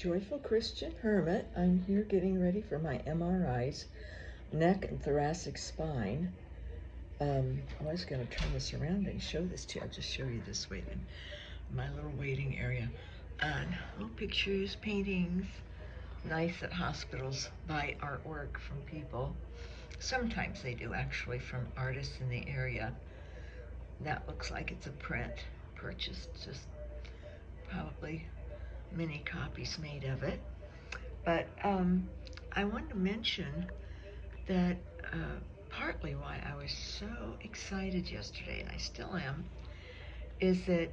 Joyful Christian Hermit. I'm here getting ready for my MRIs, neck and thoracic spine. I was going to turn this around and show this to you. I'll just show you this way then. My little waiting area. And little pictures, paintings, nice at hospitals, buy artwork from people. Sometimes they do, actually, from artists in the area. That looks like it's a print purchased, just probably many copies made of it. But I wanted to mention that partly why I was so excited yesterday, and I still am, is that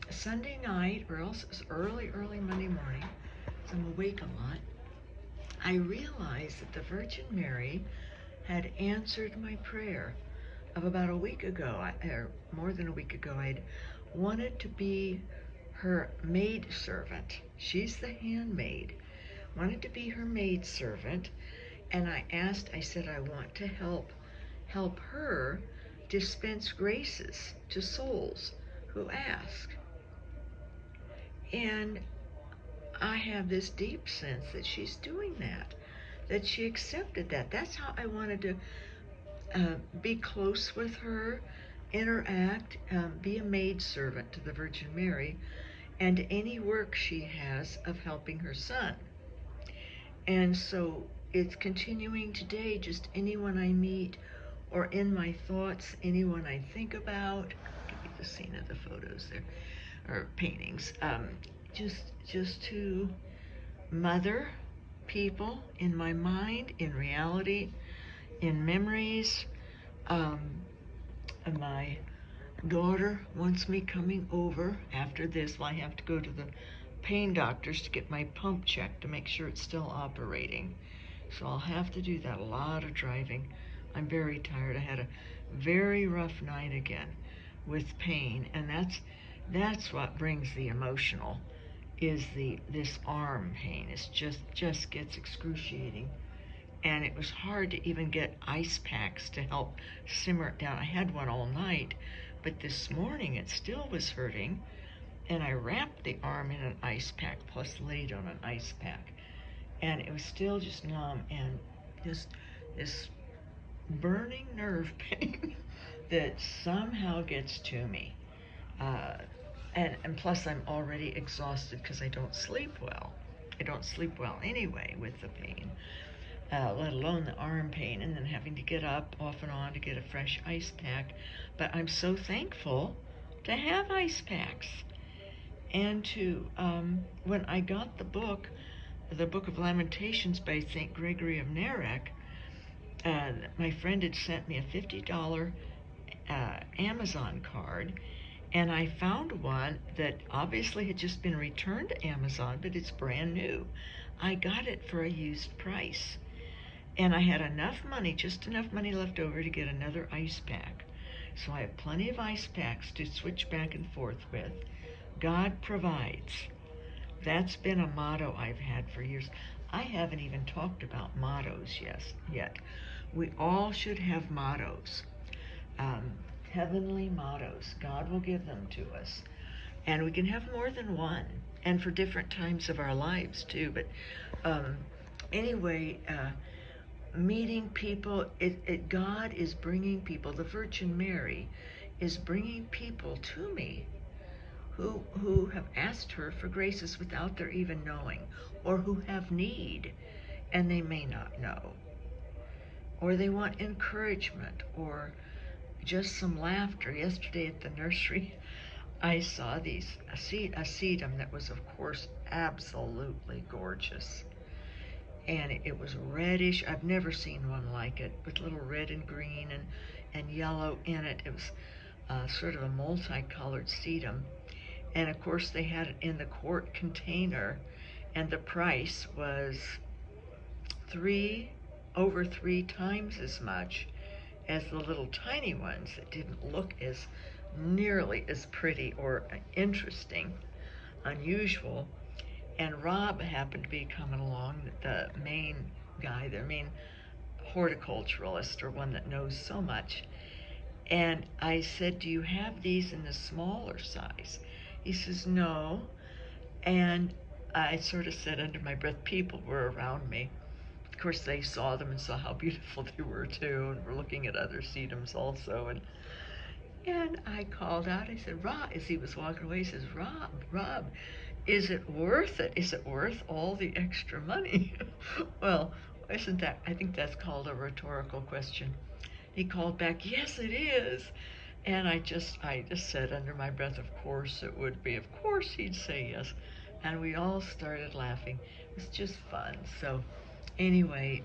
Sunday night, or else it was early Monday morning, so I'm awake a lot, I realized that the Virgin Mary had answered my prayer of about a week ago, or more than a week ago. I'd wanted to be her maidservant. She's the handmaid. Wanted to be her maidservant, and I said, I want to help her dispense graces to souls who ask. And I have this deep sense that she's doing that she accepted that. That's how I wanted to be close with her, interact, be a maidservant to the Virgin Mary, and any work she has of helping her son. And so it's continuing today, just anyone I meet or in my thoughts, anyone I think about. I'll give you the scene of the photos there, or paintings. Just to mother people in my mind, in reality, in memories. My daughter wants me coming over after this. Well, I have to go to the pain doctors to get my pump checked to make sure it's still operating. So I'll have to do that. A lot of driving. I'm very tired. I had a very rough night again with pain, and that's what brings the emotional, is this arm pain. It's just gets excruciating. And it was hard to even get ice packs to help simmer it down. I had one all night, but this morning it still was hurting, and I wrapped the arm in an ice pack, plus laid on an ice pack, and it was still just numb, and just this burning nerve pain that somehow gets to me. And plus I'm already exhausted because I don't sleep well. I don't sleep well anyway with the pain. Let alone the arm pain, and then having to get up off and on to get a fresh ice pack. But I'm so thankful to have ice packs. And to, when I got the book of Lamentations by St. Gregory of Narek, my friend had sent me a $50 Amazon card, and I found one that obviously had just been returned to Amazon, but it's brand new. I got it for a used price. And I had enough money, just enough money left over to get another ice pack. So I have plenty of ice packs to switch back and forth with. God provides. That's been a motto I've had for years. I haven't even talked about mottos yet. We all should have mottos. Heavenly mottos. God will give them to us. And we can have more than one, and for different times of our lives too. But anyway, meeting people, God is bringing people, the Virgin Mary is bringing people to me who have asked her for graces without their even knowing, or who have need and they may not know, or they want encouragement, or just some laughter. Yesterday at the nursery, I saw a sedum that was, of course, absolutely gorgeous. And it was reddish. I've never seen one like it, with little red and green and yellow in it. It was sort of a multicolored sedum. And of course they had it in the quart container, and the price was over three times as much as the little tiny ones that didn't look as nearly as pretty or interesting, unusual. And Rob happened to be coming along, the main guy, their main horticulturalist, or one that knows so much. And I said, do you have these in the smaller size? He says, no. And I sort of said under my breath, people were around me. Of course, they saw them and saw how beautiful they were too, and were looking at other sedums also. And I called out. I said, Rob, as he was walking away, he says, Rob, is it worth it? Is it worth all the extra money? Well, isn't that? I think that's called a rhetorical question. He called back, yes, it is. And I just said under my breath, of course it would be. Of course he'd say yes. And we all started laughing. It was just fun. So anyway,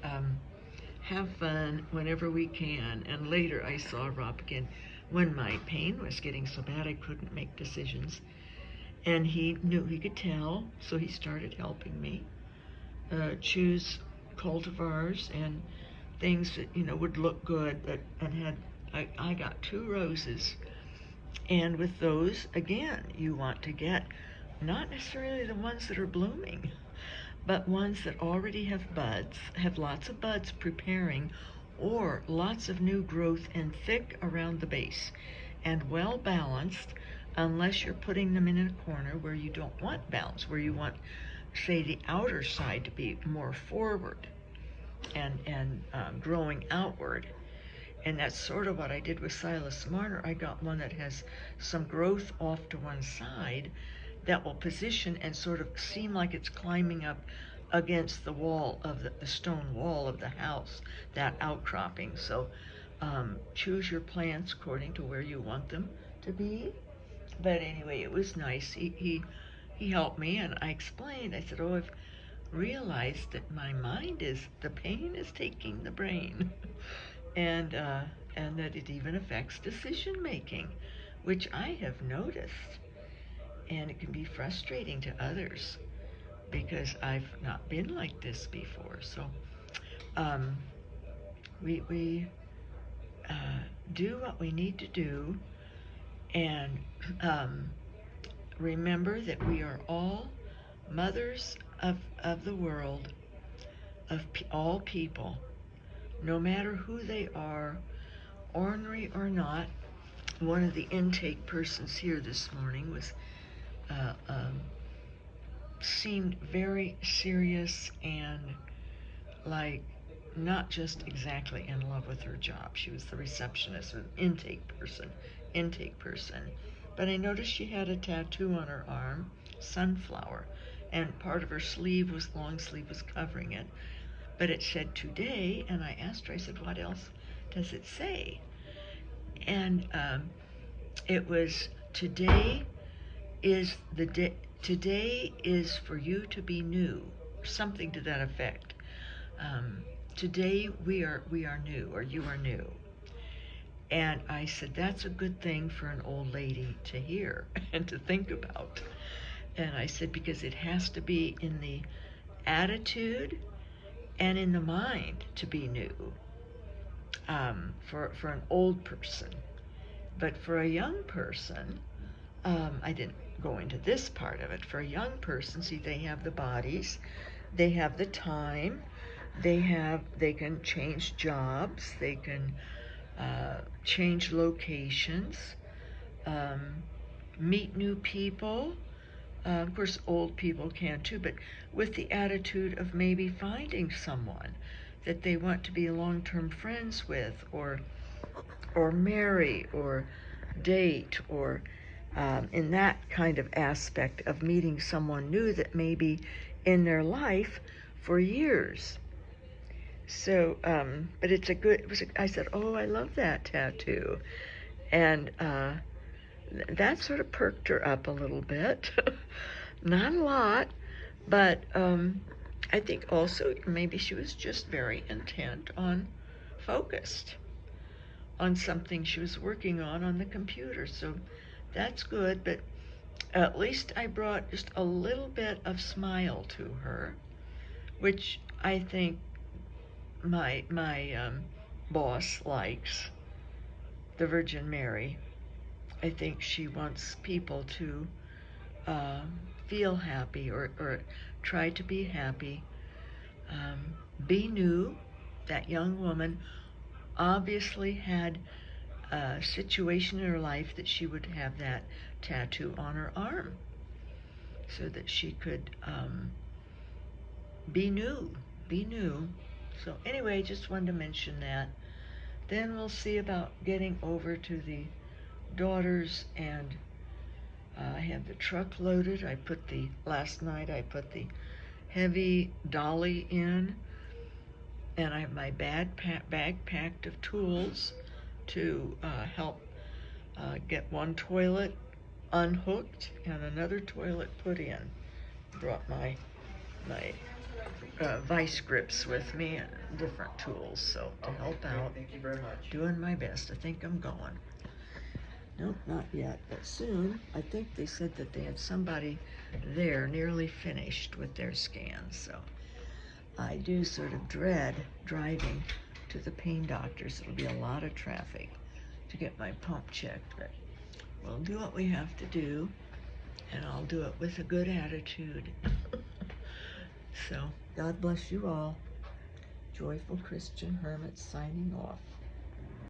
have fun whenever we can. And later I saw Rob again when my pain was getting so bad I couldn't make decisions. And he knew, he could tell, so he started helping me choose cultivars and things that would look good. I got 2 roses, and with those again you want to get not necessarily the ones that are blooming, but ones that already have buds, have lots of buds preparing, or lots of new growth and thick around the base and well balanced, unless you're putting them in a corner where you don't want balance, where you want, say, the outer side to be more forward and growing outward. And that's sort of what I did with Silas Marner. I got one that has some growth off to one side that will position and sort of seem like it's climbing up against the wall of the stone wall of the house, that outcropping. So choose your plants according to where you want them to be. But anyway, it was nice. He helped me, and I explained. I said, "Oh, I've realized that my mind the pain is taking the brain." And that it even affects decision making, which I have noticed, and it can be frustrating to others because I've not been like this before. So um, we do what we need to do, and um, remember that we are all mothers of the world, of all people, no matter who they are, ornery or not. One of the intake persons here this morning was uh, um, seemed very serious and like not just exactly in love with her job. She was the receptionist, an intake person. But I noticed she had a tattoo on her arm, sunflower, and part of her long sleeve was covering it. But it said today, and I asked her, I said, what else does it say? And it was is the day today is for you to be new, something to that effect. Today we are new, or you are new. And I said, that's a good thing for an old lady to hear and to think about. And I said, because it has to be in the attitude and in the mind to be new, for an old person. But for a young person, I didn't go into this part of it. For a young person, see, they have the bodies, they have the time, they can change jobs, they can change locations, um, meet new people. Of course, old people can too, but with the attitude of maybe finding someone that they want to be long-term friends with, or marry, or date, or in that kind of aspect of meeting someone new that may be in their life for years. So, but I said, oh, I love that tattoo. And that sort of perked her up a little bit. Not a lot, but I think also maybe she was just very intent focused on something she was working on the computer. So that's good, but at least I brought just a little bit of smile to her, which I think my boss likes, the Virgin Mary. I think she wants people to uh, feel happy, or try to be happy. Be new. That young woman obviously had a situation in her life that she would have that tattoo on her arm. so that she could be new, be new. So anyway, just wanted to mention that. Then we'll see about getting over to the daughters, and I have the truck loaded. Last night I put the heavy dolly in, and I have my bag packed of tools to help get one toilet unhooked and another toilet put in. Brought my vice grips with me and different tools, so to help out. Thank you very much. Doing my best. I think I'm going. Nope, not yet, but soon. I think they said that they had somebody there nearly finished with their scans, so I do sort of dread driving to the pain doctors. It'll be a lot of traffic to get my pump checked, but we'll do what we have to do, and I'll do it with a good attitude. So, God bless you all. Joyful Christian Hermit signing off.